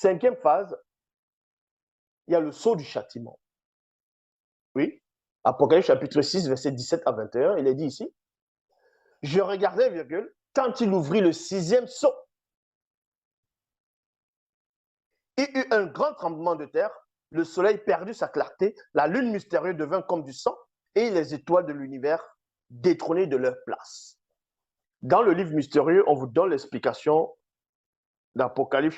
Cinquième phase, il y a le sceau du châtiment. Oui, Apocalypse chapitre 6, verset 17 à 21, il est dit ici, « Je regardais, virgule, quand il ouvrit le sixième sceau, il y eut un grand tremblement de terre, le soleil perdit sa clarté, la lune mystérieuse devint comme du sang, et les étoiles de l'univers détrônées de leur place. » Dans le livre mystérieux, on vous donne l'explication d'Apocalypse,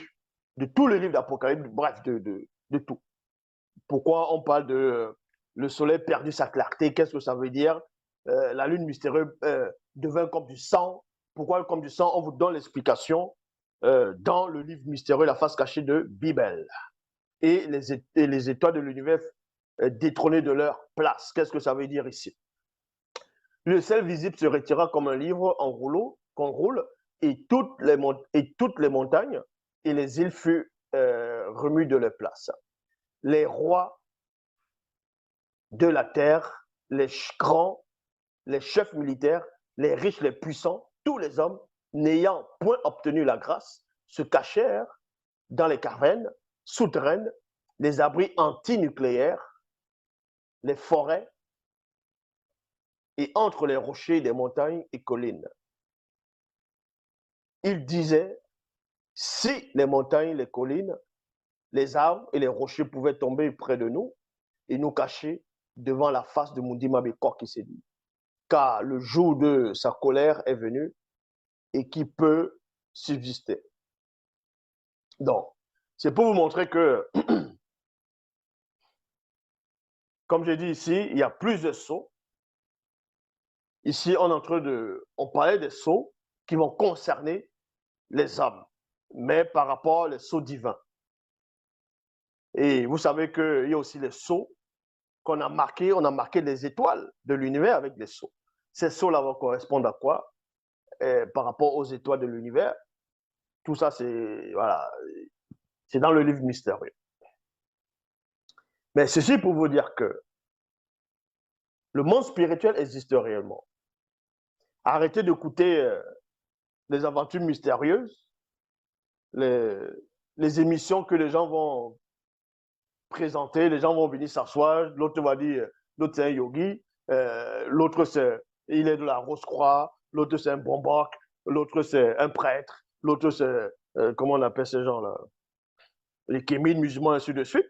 de tout le livre d'Apocalypse, bref, de tout. Pourquoi on parle de le soleil perdu sa clarté, qu'est-ce que ça veut dire? La lune mystérieuse devint comme du sang. Pourquoi comme du sang? On vous donne l'explication dans le livre mystérieux, la face cachée de Bible. Et les étoiles de l'univers détrônées de leur place. Qu'est-ce que ça veut dire ici? Le ciel visible se retira comme un livre en rouleau, qu'on roule, et toutes les montagnes et les îles furent remues de leur place. Les rois de la terre, les grands, les chefs militaires, les riches, les puissants, tous les hommes, n'ayant point obtenu la grâce, se cachèrent dans les cavernes souterraines, les abris antinucléaires, les forêts et entre les rochers des montagnes et collines. Il disait, si les montagnes, les collines, les arbres et les rochers pouvaient tomber près de nous et nous cacher devant la face de Mundima Bekor qui s'est dit, car le jour de sa colère est venu et qui peut subsister. Donc, c'est pour vous montrer que, comme j'ai dit ici, il y a plusieurs sceaux. Ici, on parlait des sceaux qui vont concerner les hommes, mais par rapport aux sceaux divins. Et vous savez qu'il y a aussi les sceaux qu'on a marqués, on a marqué les étoiles de l'univers avec des sceaux. Ces sceaux-là vont correspondre à quoi? Par rapport aux étoiles de l'univers. Tout ça, c'est voilà, c'est dans le livre mystérieux. Mais ceci pour vous dire que le monde spirituel existe réellement. Arrêtez d'écouter les aventures mystérieuses, les émissions que les gens vont présenter, les gens vont venir s'asseoir, l'autre va dire, l'autre c'est un yogi, l'autre il est de la Rose-Croix, l'autre c'est un bombok, l'autre c'est un prêtre, l'autre c'est, comment on appelle ces gens-là? Les kémides, musulmans, ainsi de suite.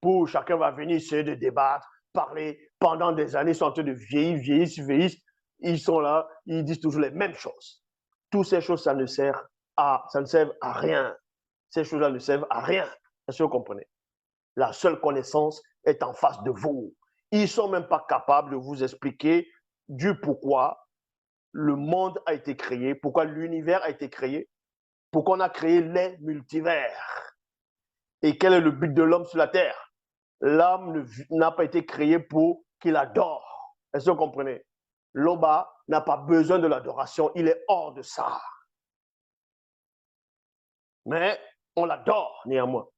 Pour chacun va venir essayer de débattre, parler pendant des années, ils sont en train de vieillissent, ils sont là, ils disent toujours les mêmes choses. Toutes ces choses, ça ne sert à rien. Ces choses-là ne servent à rien. Est-ce que vous comprenez? La seule connaissance est en face de vous. Ils ne sont même pas capables de vous expliquer du pourquoi le monde a été créé, pourquoi l'univers a été créé, pourquoi on a créé les multivers. Et quel est le but de l'homme sur la terre? L'homme n'a pas été créé pour qu'il adore. Est-ce que vous comprenez? L'homme n'a pas besoin de l'adoration, il est hors de ça. Mais on l'adore néanmoins.